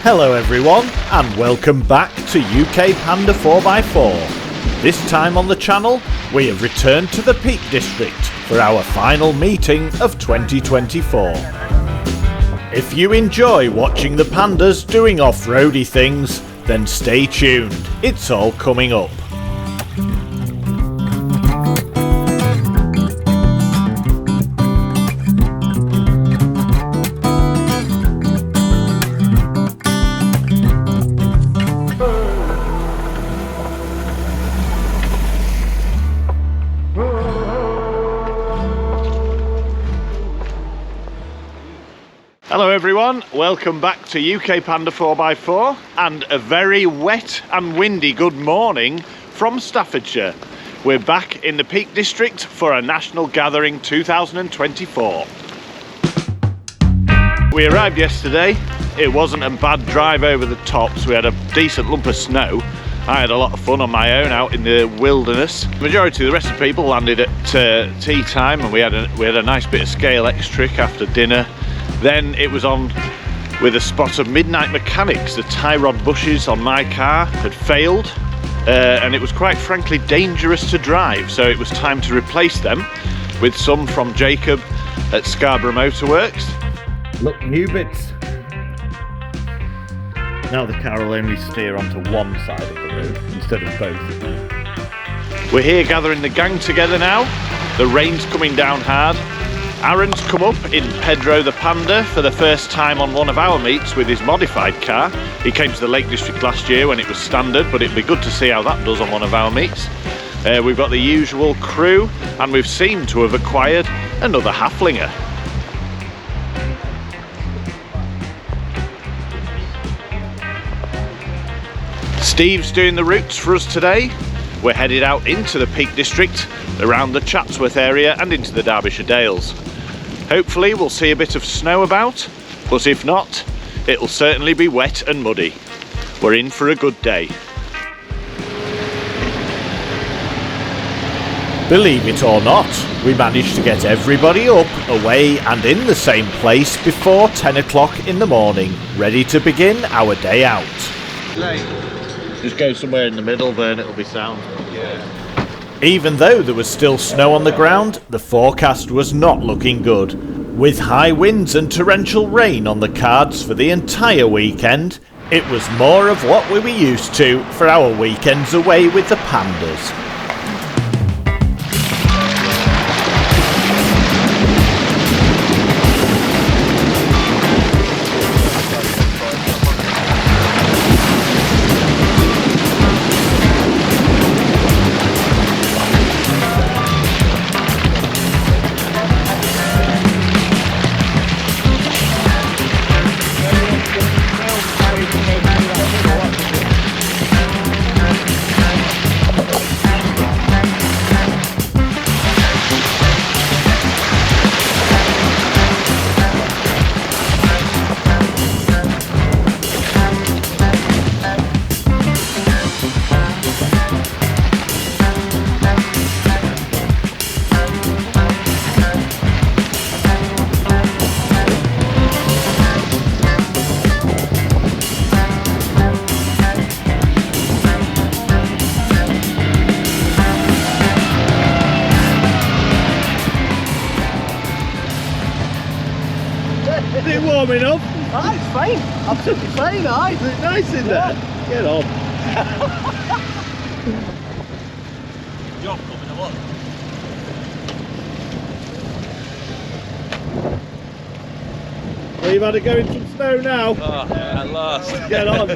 Hello everyone, and welcome back to UK Panda 4x4. This time on the channel, we have returned to the Peak District for our final meeting of 2024. If you enjoy watching the pandas doing off-roady things, then stay tuned, it's all coming up. Hello everyone, welcome back to UK Panda 4x4 and a very wet and windy good morning from Staffordshire. We're back in the Peak District for a National Gathering 2024. We arrived yesterday. It wasn't a bad drive over the tops. We had a decent lump of snow. I had a lot of fun on my own out in the wilderness. The majority of the rest of the people landed at tea time, and we had a nice bit of scale X-trick after dinner. Then it was on with a spot of midnight mechanics. The tie rod bushes on my car had failed and it was quite frankly dangerous to drive, so it was time to replace them with some from Jacob at Scarborough Motorworks. Look, new bits. Now the car will only steer onto one side of the road instead of both. We're here gathering the gang together now. The rain's coming down hard. Aaron's come up in Pedro the Panda for the first time on one of our meets with his modified car. He came to the Lake District last year when it was standard, but it'd be good to see how that does on one of our meets. We've got the usual crew, and we've seemed to have acquired another halflinger. Steve's doing the routes for us today. We're headed out into the Peak District, around the Chatsworth area and into the Derbyshire Dales. Hopefully we'll see a bit of snow about, but if not, it'll certainly be wet and muddy. We're in for a good day. Believe it or not, we managed to get everybody up, away and in the same place before 10 o'clock in the morning, ready to begin our day out. Just go somewhere in the middle, then it'll be sound. Yeah. Even though there was still snow on the ground, the forecast was not looking good. With high winds and torrential rain on the cards for the entire weekend, it was more of what we were used to for our weekends away with the pandas. Is it warm enough? Ah, it's fine. Absolutely fine, aye. Is it nice in there? Get on. Job coming a lot. Well, you've had to go in some snow now. Oh, at last. Get on.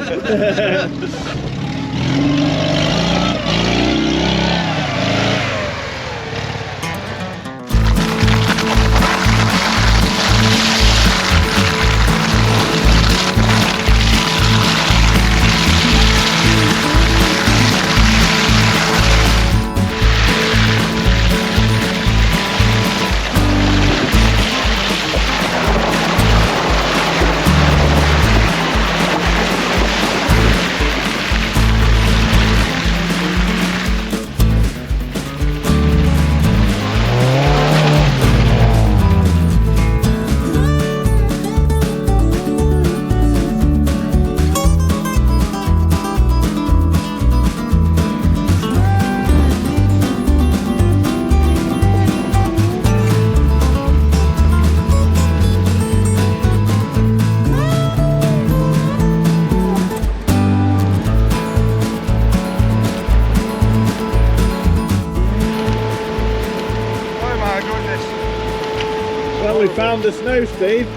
found the snow, Steve?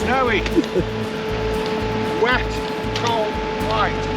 Snowy. Wet, cold, white.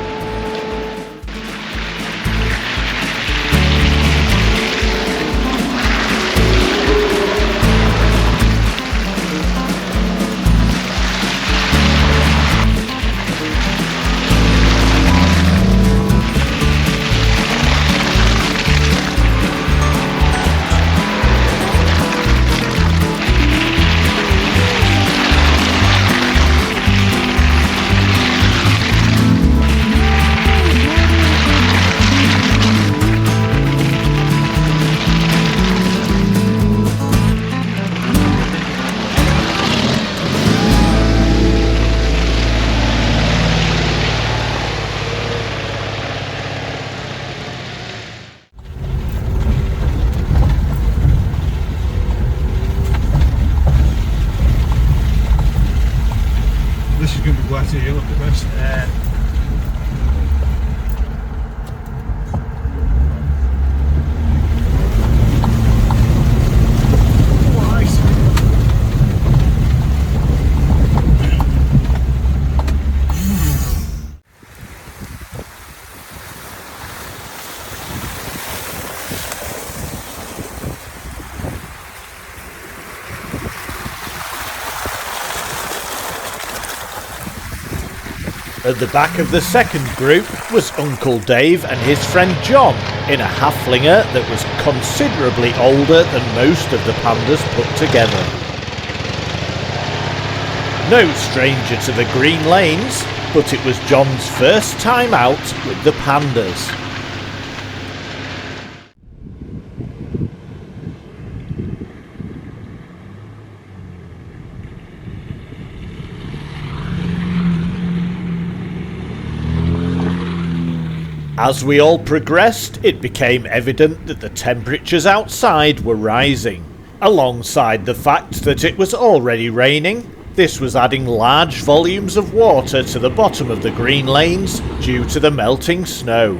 This is going to be wet here, look at this. At the back of the second group was Uncle Dave and his friend John in a halflinger that was considerably older than most of the Pandas put together. No stranger to the green lanes, but it was John's first time out with the Pandas. As we all progressed, it became evident that the temperatures outside were rising. Alongside the fact that it was already raining, this was adding large volumes of water to the bottom of the green lanes due to the melting snow.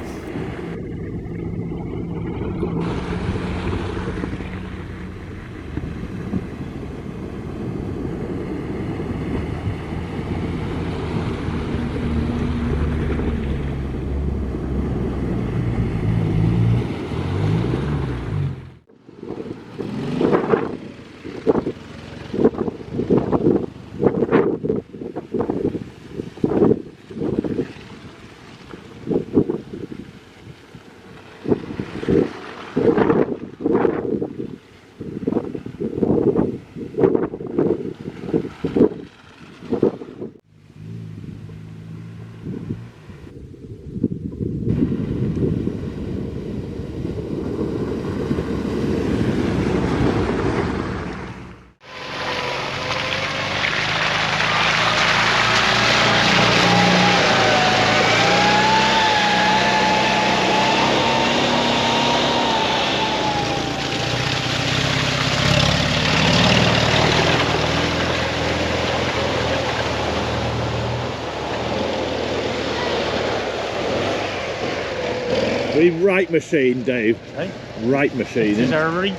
We right machine, Dave. Hey? Right machine. It's a reet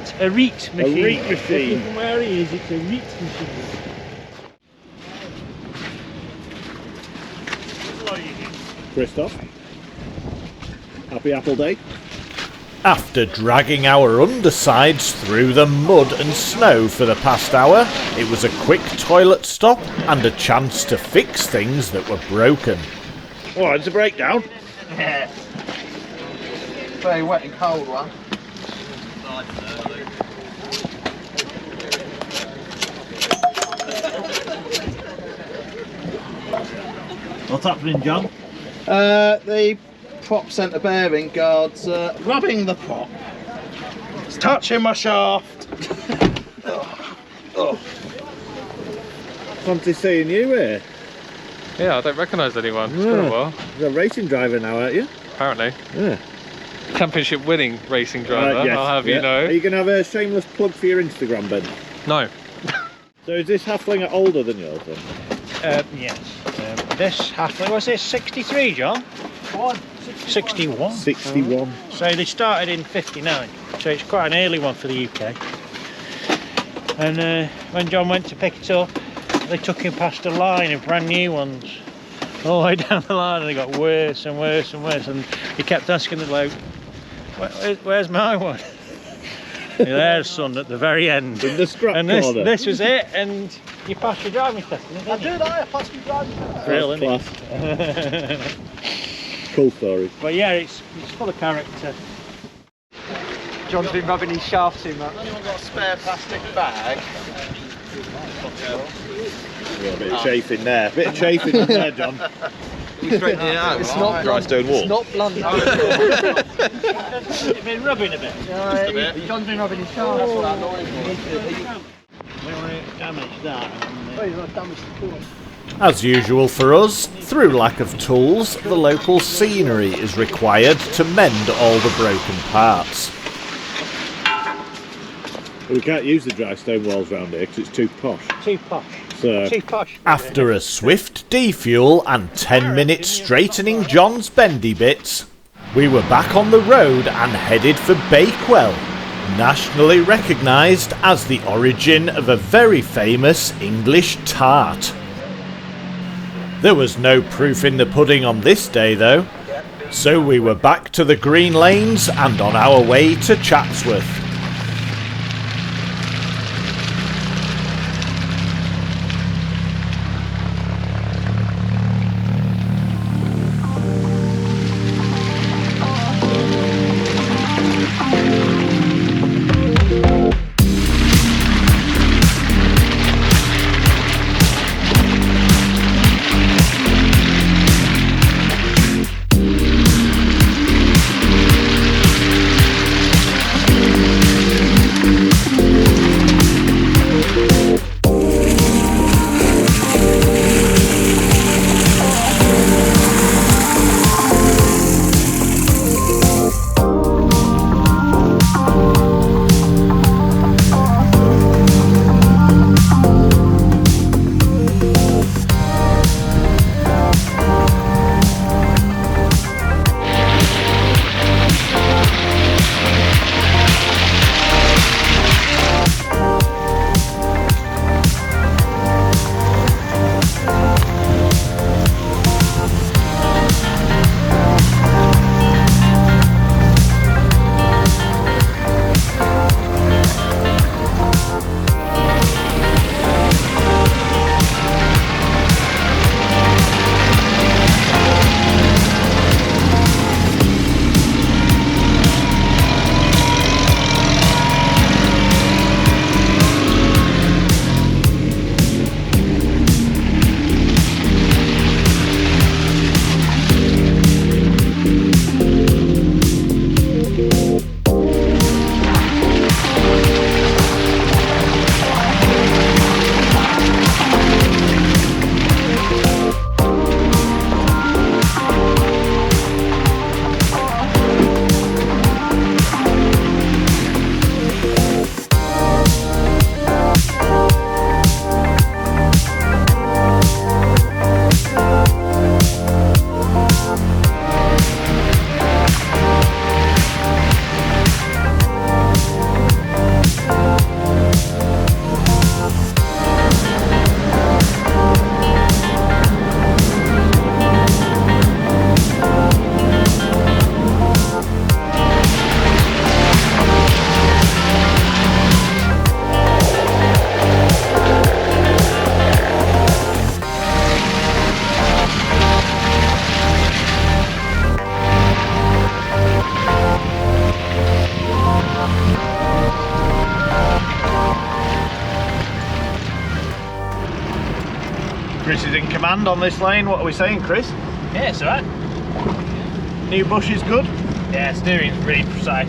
machine. A reet machine. From where he is, it's a reet machine. Christoph. Happy Apple Day. After dragging our undersides through the mud and snow for the past hour, it was a quick toilet stop and a chance to fix things that were broken. Oh, it's a breakdown. Yeah. Very wet and cold one. What's happening, John? The prop centre bearing guard's rubbing the prop. It's touching my shaft. Fancy seeing you here. Yeah, I don't recognise anyone. It's been a while. You're a racing driver now, aren't you? Apparently. Yeah. Championship winning racing driver, Yes, I'll have yeah. you know. Are you going to have a shameless plug for your Instagram, Ben? No. So is this halflinger older than yours then? Yes. This halfway, was this 63, John? 61. 61. So they started in 59, so it's quite an early one for the UK. And when John went to pick it up, they took him past a line of brand new ones, all the way down the line, and they got worse and worse and worse. And he kept asking the bloke, "Where's my one?" There's son at the very end. In the scrap And corner. this was it, and you passed your driving test, didn't you? I did, I passed my driving test. Real, isn't Class. Cool story. But yeah, it's full of character. John's been rubbing his shaft too much. Anyone got a spare plastic bag? Yeah, a bit of chafing there. Bit of chafing in there, John. It's not Dry stone wall. It's not blunt. It's been rubbing a bit. John's been rubbing his shaft. That's what that noise We want to damage that. As usual for us, through lack of tools, the local scenery is required to mend all the broken parts. We can't use the dry stone walls round here because it's too posh. Too posh. So, Too posh. After a swift defuel and 10 minutes straightening John's bendy bits, we were back on the road and headed for Bakewell, nationally recognised as the origin of a very famous English tart. There was no proof in the pudding on this day though, so we were back to the green lanes and on our way to Chatsworth. Chris is in command on this lane. What are we saying, Chris? Yeah, it's alright. New bush is good. Yeah, steering's really precise.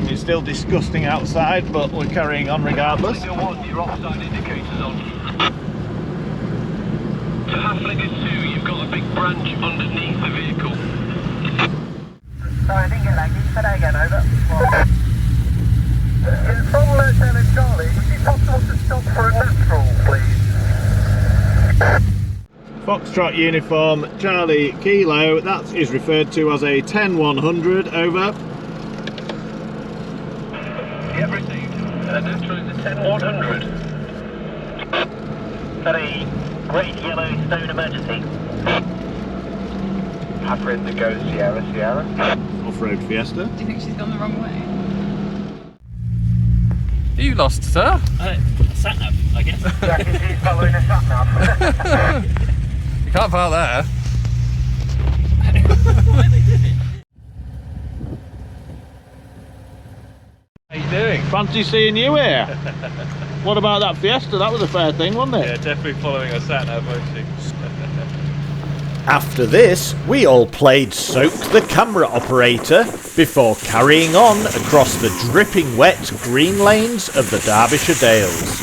It's still disgusting outside, but we're carrying on regardless. Your offside indicators on. To Halfling is 2, you've got a big branch underneath the vehicle. Sorry, I didn't get that. Can you say that again, over? From Lieutenant Charlie, would it be possible to stop for a natural, please? Foxtrot uniform, Charlie Kilo, that is referred to as a 10100, over. Yep, received. This is the 10100. Sorry, Great Yellow Stone Emergency. Papa Indigo Sierra Sierra. Off-road Fiesta. Do you think she's gone the wrong way? Are you lost, sir? Sat nav, I guess. Yeah, she's following us up now. You can't park there. Why are they doing it? How you doing? Fancy seeing you here. What about that Fiesta? That was a fair thing, wasn't it? Yeah, definitely following a sat nav, won't she? After this, we all played Soak the Camera Operator before carrying on across the dripping wet green lanes of the Derbyshire Dales.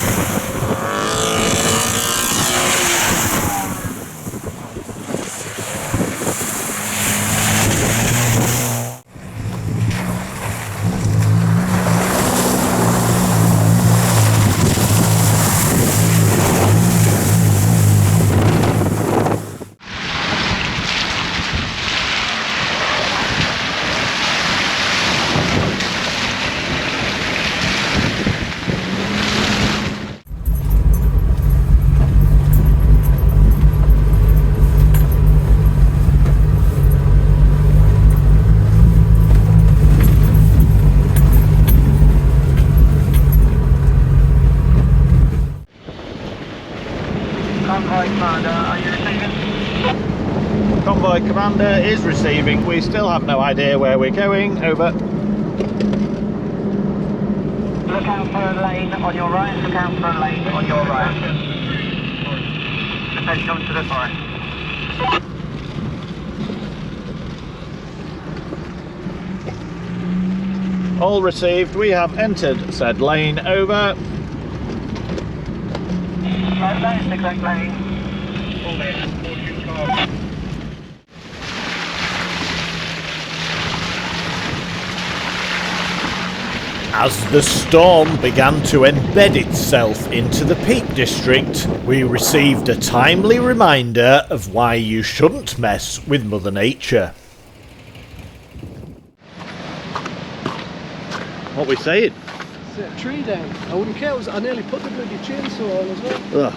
Convoy Commander, are you receiving? Convoy Commander is receiving. We still have no idea where we're going, over. Look out for a lane on your right, look out for a lane on your right. Attention to the forest. All received. We have entered said lane, over. That is the correct lane. As the storm began to embed itself into the Peak District, we received a timely reminder of why you shouldn't mess with Mother Nature. What we saying? Set a tree down. I wouldn't care. I nearly put the bloody chainsaw on as well. Ugh.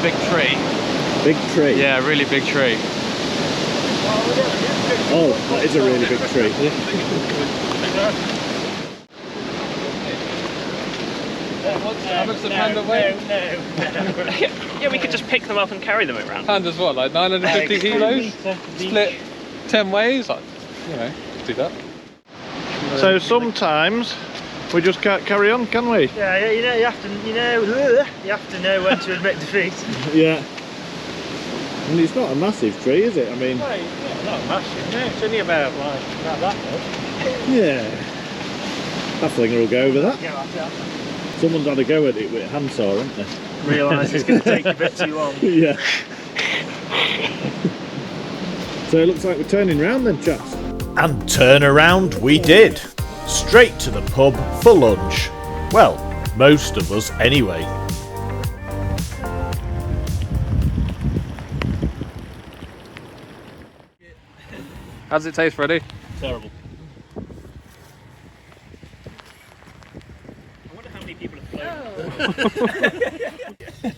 Big tree. Big tree. Yeah, really big tree. Oh, that is a really big tree. How much the Panda weigh? Yeah, we could just pick them up and carry them around. Panda's what, like 950 kilos? Split 10 ways? Like, you know, do that. So sometimes we just can't carry on, can we? Yeah, you know, you have to know when to admit defeat. Yeah. And it's not a massive tree, is it? I mean, No, not massive. No, it's only about that much. yeah. Halflinger will go over that. Yeah, that's Someone's had a go at it with a handsaw, haven't they? realise it's going to take a bit too long. Yeah. So it looks like we're turning round then, chaps. And turn around we did. Straight to the pub for lunch. Well, most of us anyway. How does it taste, Freddie? Terrible. I wonder how many people have flown.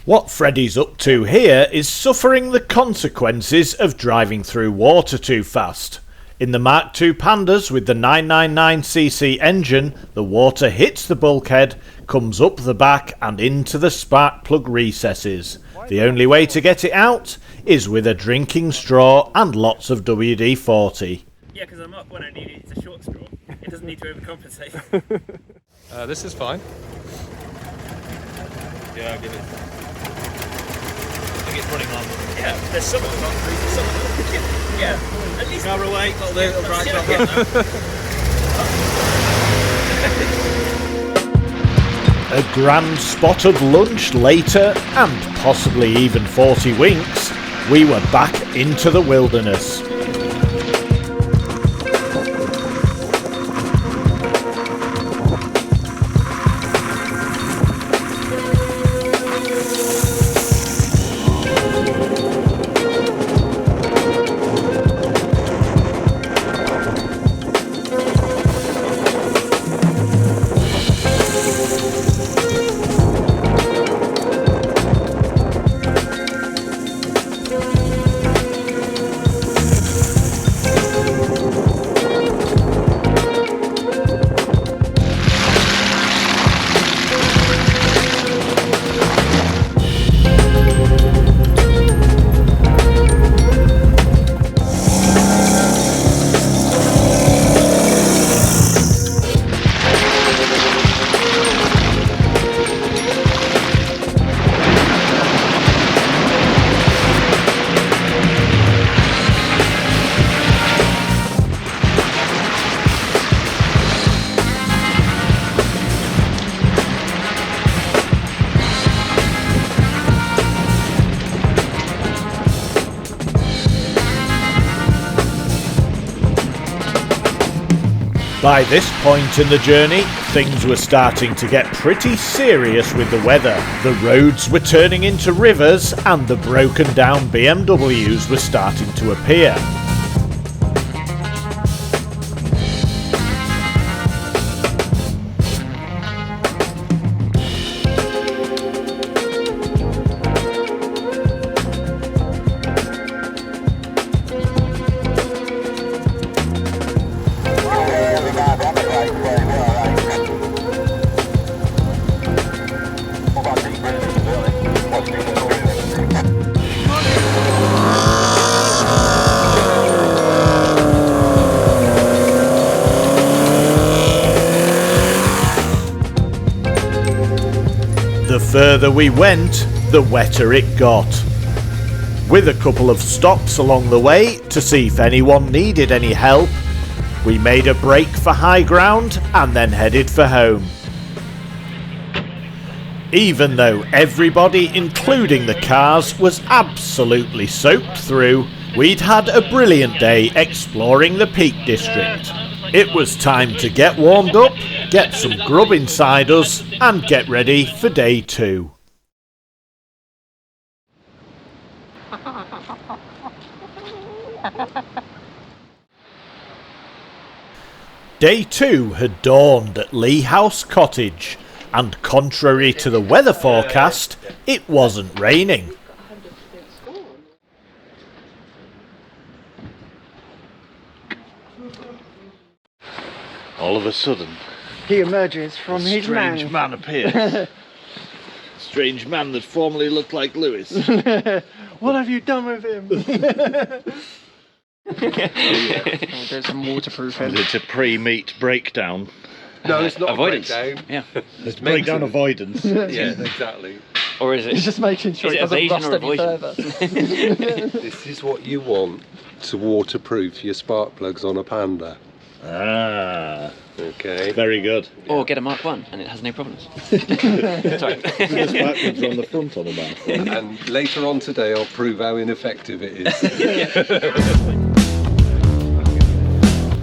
What Freddie's up to here is suffering the consequences of driving through water too fast. In the Mark II Pandas with the 999cc engine, the water hits the bulkhead, comes up the back and into the spark plug recesses. The only way to get it out is with a drinking straw and lots of WD-40. Yeah, because I'm up when I need it. It's a short straw. It doesn't need to overcompensate. This is fine. Yeah, I'll give it. I think it's running on. Yeah, there's some of them on through, some of them. Yeah, at least. Car away, that'll do, it'll bright off. A grand spot of lunch later, and possibly even 40 winks, we were back into the wilderness. By this point in the journey, things were starting to get pretty serious with the weather. The roads were turning into rivers and the broken down BMWs were starting to appear. The further we went, the wetter it got. With a couple of stops along the way to see if anyone needed any help, we made a break for high ground and then headed for home. Even though everybody, including the cars, was absolutely soaked through, we'd had a brilliant day exploring the Peak District. It was time to get warmed up, get some grub inside us, and get ready for day 2. Day 2 had dawned at Lee House Cottage, and contrary to the weather forecast, it wasn't raining. All of a sudden, He emerges from a his strange man appears. Strange man that formerly looked like Lewis. What have you done with him? Oh, there's some waterproofing. It's a pre-meet breakdown. No, it's not Avoidance. a breakdown. Yeah. It's breakdown avoidance. Yeah, exactly. Or is it? He's just making sure Is it it doesn't evasion rust or any avoidance? further. This is what you want to waterproof your spark plugs on a Panda. Ah, Okay. very good. Or get a Mark 1 and it has no problems. Sorry. This backwards on the front on the back. And later on today, I'll prove how ineffective it is.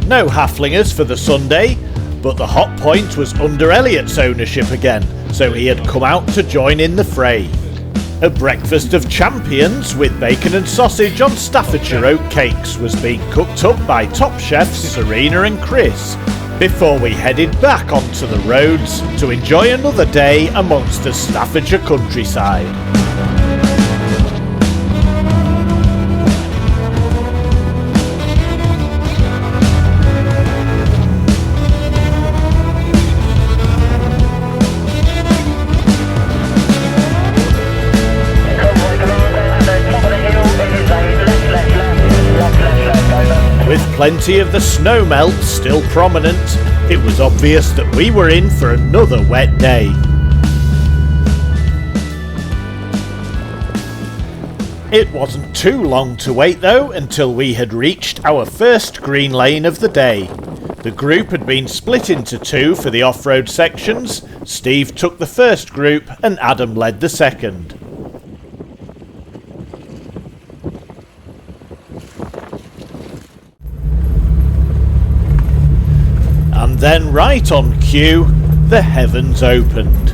No halflingers for the Sunday, but the hot point was under Elliot's ownership again, so he had come out to join in the fray. A breakfast of champions with bacon and sausage on Staffordshire oat cakes was being cooked up by top chefs Serena and Chris, before we headed back onto the roads to enjoy another day amongst the Staffordshire countryside. With plenty of the snow melt still prominent, it was obvious that we were in for another wet day. It wasn't too long to wait though until we had reached our first green lane of the day. The group had been split into 2 for the off-road sections. Steve took the first group and Adam led the second. And then right on cue, the heavens opened.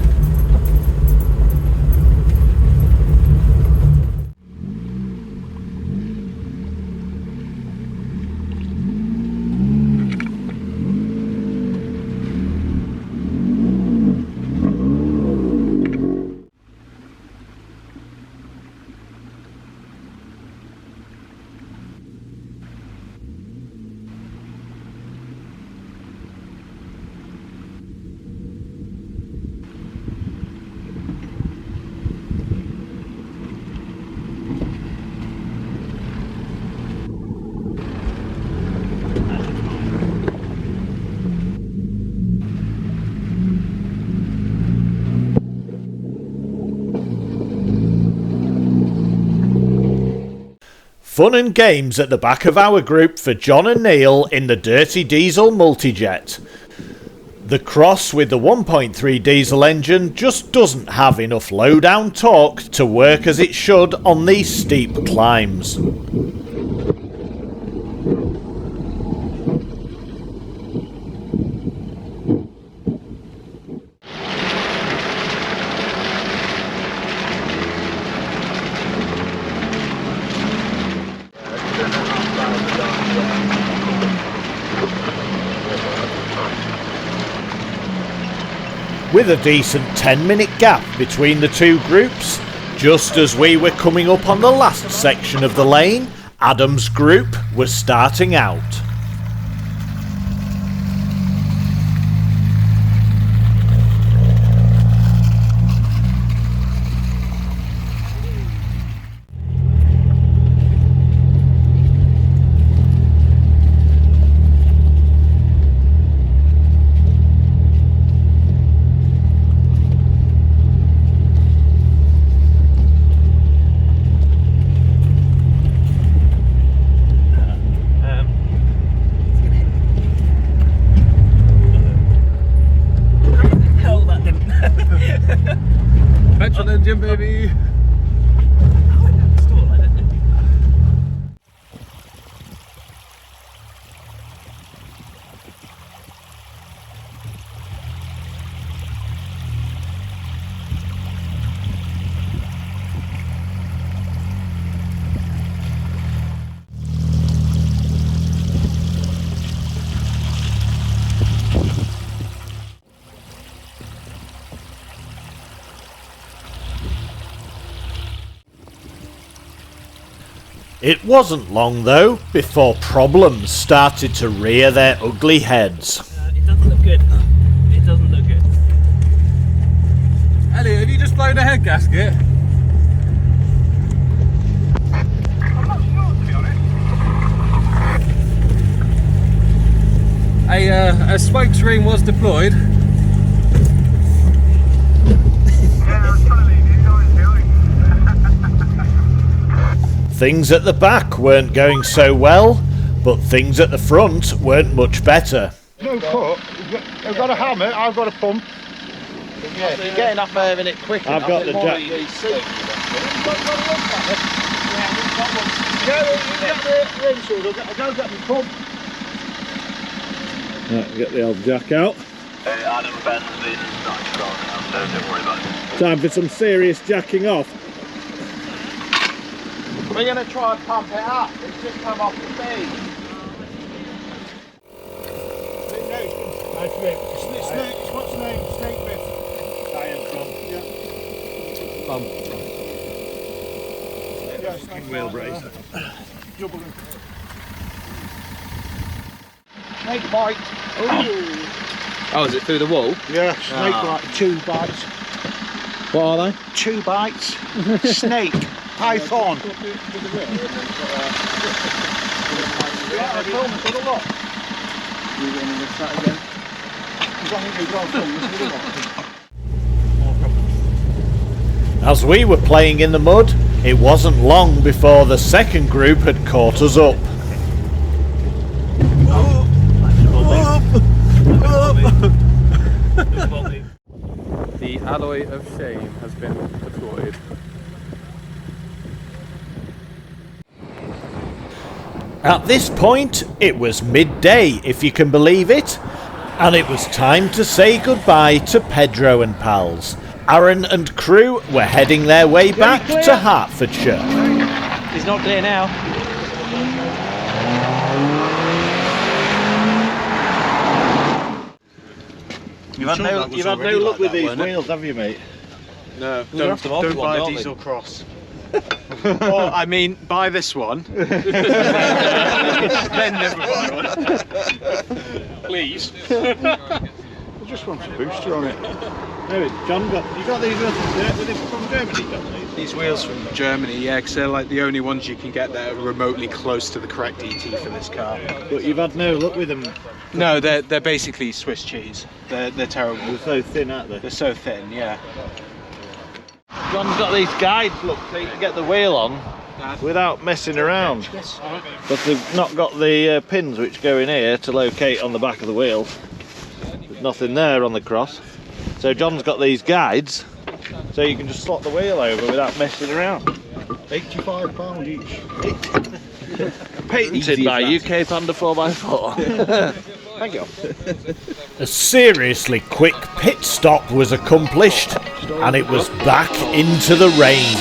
Fun and games at the back of our group for John and Neil in the Dirty Diesel Multijet. The Cross with the 1.3 diesel engine just doesn't have enough low-down torque to work as it should on these steep climbs. with a decent 10-minute gap between the two groups. Just as we were coming up on the last section of the lane, Adam's group was starting out. Petrol engine, baby. It wasn't long though before problems started to rear their ugly heads. It doesn't look good. It doesn't look good. Elliot, have you just blown a head gasket? I'm not sure, to be honest. A smoke screen was deployed. Yeah, I was trying to leave you guys behind. Things at the back weren't going so well, but things at the front weren't much better. No cut. I've got a hammer, I've got a pump. Yeah, if you're getting up there in it quick I've got the jack. Yeah, you get the windshield, I'll go get my pump. Right, get the old jack out. Adam Ben's not strong now, so don't worry about it. Time for some serious jacking off. We're going to try and pump it up. It's just come off the feed. Snake bit. Wheel brace. Snake bite. Oh, is it through the wall? Yeah, snake bite. 2 bites. What are they? 2 bites. Snake. Python. As we were playing in the mud, it wasn't long before the second group had caught us up. The alloy of shame has been deployed. At this point, it was midday, if you can believe it, and it was time to say goodbye to Pedro and pals. Aaron and crew were heading their way back to Hertfordshire. He's not clear now. You've had no luck with these wheels, have you, mate? No, don't buy a diesel cross. Well, I mean, buy this one. Then never buy one. Please. I just want a booster on it. No, John you got these wheels from Germany, John? These wheels from Germany, yeah, because they're like the only ones you can get that are remotely close to the correct ET for this car. But you've had no luck with them. No, they're basically Swiss cheese. They're terrible. They're so thin, aren't they? They're so thin, yeah. John's got these guides, look, so you can get the wheel on without messing around. But they've not got the pins which go in here to locate on the back of the wheel. There's nothing there on the cross. So John's got these guides, so you can just slot the wheel over without messing around. £85 each. Patented by UK Panda 4x4. Thank you. A seriously quick pit stop was accomplished, and it was back into the rain.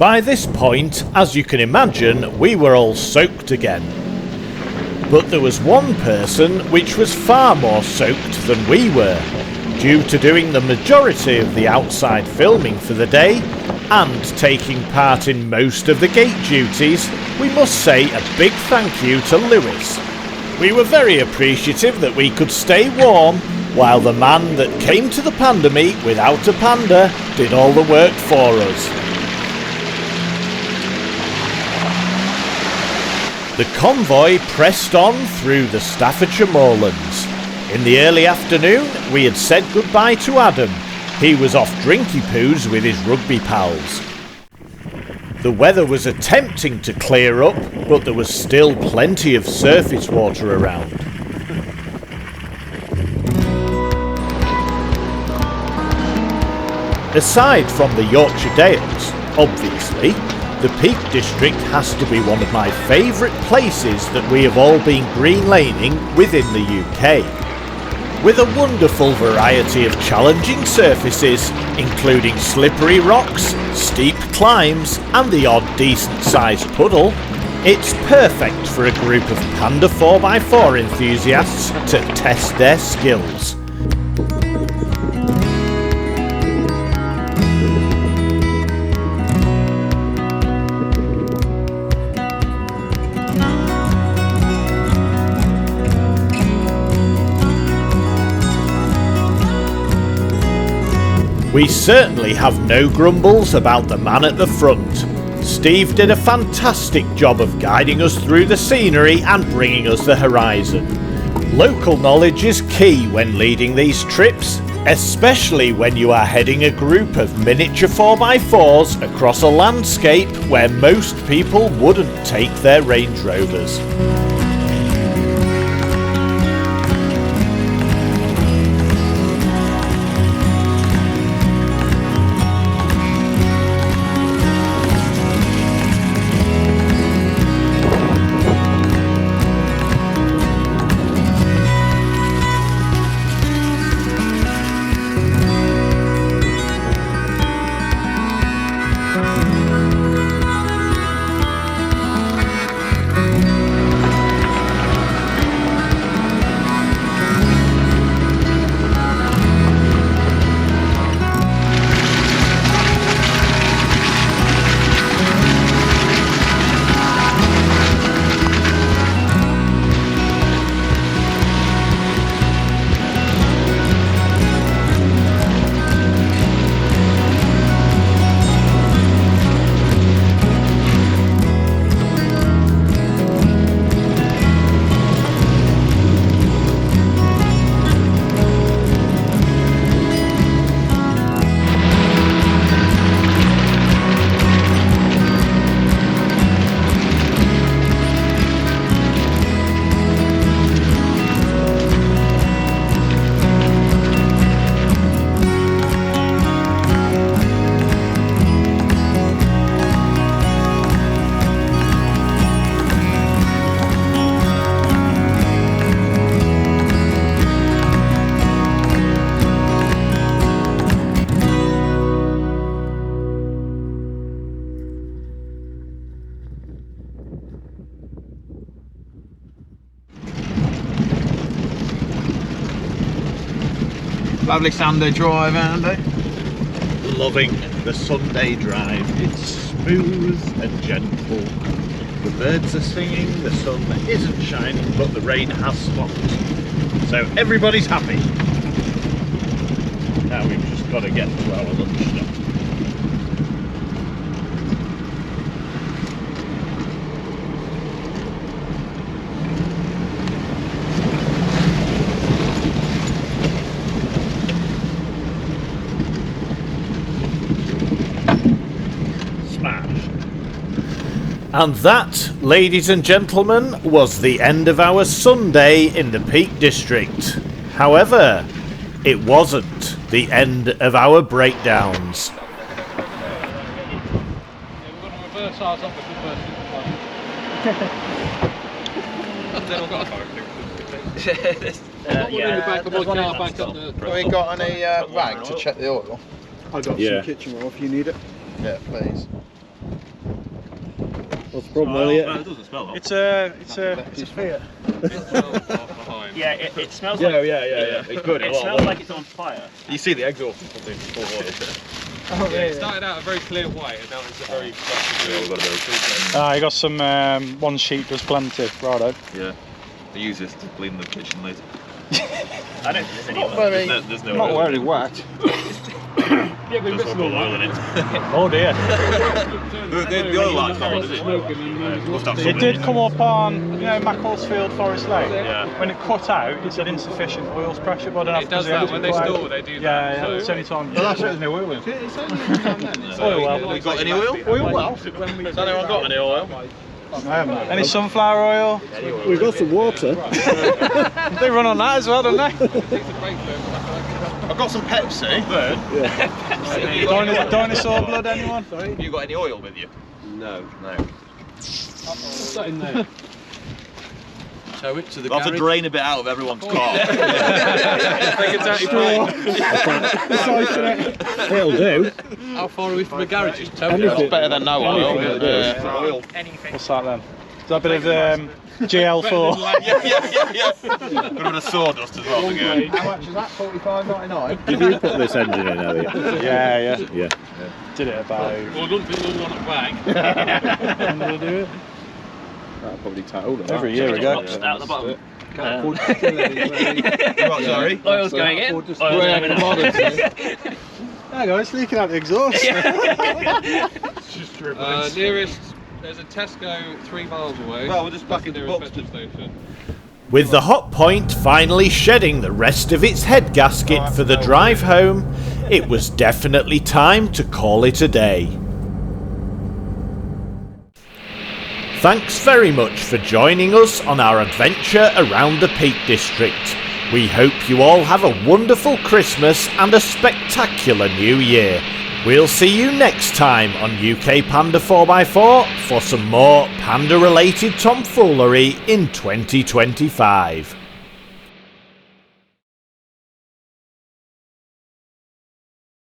By this point, as you can imagine, we were all soaked again. But there was one person which was far more soaked than we were, due to doing the majority of the outside filming for the day and taking part in most of the gate duties. We must say a big thank you to Lewis. We were very appreciative that we could stay warm while the man that came to the Panda meet without a panda did all the work for us. The convoy pressed on through the Staffordshire moorlands. In the early afternoon, we had said goodbye to Adam. He was off drinky poos with his rugby pals. The weather was attempting to clear up, but there was still plenty of surface water around. Aside from the Yorkshire Dales, obviously, the Peak District has to be one of my favourite places that we have all been green laning within the UK. With a wonderful variety of challenging surfaces, including slippery rocks, steep climbs and the odd decent sized puddle, it's perfect for a group of Panda 4x4 enthusiasts to test their skills. We certainly have no grumbles about the man at the front. Steve did a fantastic job of guiding us through the scenery and bringing us the horizon. Local knowledge is key when leading these trips, especially when you are heading a group of miniature 4x4s across a landscape where most people wouldn't take their Range Rovers. Lovely Sunday drive, Andy. Loving the Sunday drive. It's smooth and gentle. The birds are singing, the sun isn't shining, but the rain has stopped. So everybody's happy. Now we've just got to get to our lunch stop. And that, ladies and gentlemen, was the end of our Sunday in the Peak District. However, it wasn't the end of our breakdowns. Have we got any rag to check the oil? I got some kitchen roll if you need it. Yeah, please. What's the problem, Elliot? It doesn't smell that. It's a Fiat. Yeah, it smells Yeah, like... yeah. It's good. It smells like it's on fire. You see the exhaust is probably full water. Oh, yeah, it started out a very clear white and now it's a very We've got a bit of I got some one sheet does plenty, righto. Yeah. I use this to clean the kitchen later. I don't think there's any oil. There's no Not oil. very wet. Yeah, but There's no oil in it. Oh dear. The oil light's not on, is it? Must have It something did in come up on, Macclesfield Forest Lane. Yeah. When it cut out, it said insufficient oil pressure, but I don't know It does that when they store, they do that. Yeah, it's only time. Well, that's it, there's no oil in it. Oil well. You got any oil? Oil well. Has anyone got any oil? I haven't. Any sunflower oil? We've got some water. They run on that as well, don't they? I've got some Pepsi. Dinosaur blood, anyone? Have you got any oil with you? No. What's that in there? Tow it to the I'll have to drain a bit out of everyone's car. It'll do. How far are we from the garage? It's That's better than no oil. What's that then? Is that a bit of GL4? Yeah. Got a bit of sawdust as well to go. How much is that? £45.99? Did you put this engine in, Elliot? Yeah. Did it about... Well, don't think we'll want it back. When did I do it? That'll probably total Over a year ago. Just out the bottom. Right, sorry. Oil's going in. Oil's coming out. Hang on, it's leaking out the exhaust. Nearest, there's a Tesco 3 miles away. Well, we're just back in the Nearest box. petrol station. With the Hot Point finally shedding the rest of its head gasket for the drive home, it was definitely time to call it a day. Thanks very much for joining us on our adventure around the Peak District. We hope you all have a wonderful Christmas and a spectacular New Year. We'll see you next time on UK Panda 4x4 for some more Panda-related tomfoolery in 2025.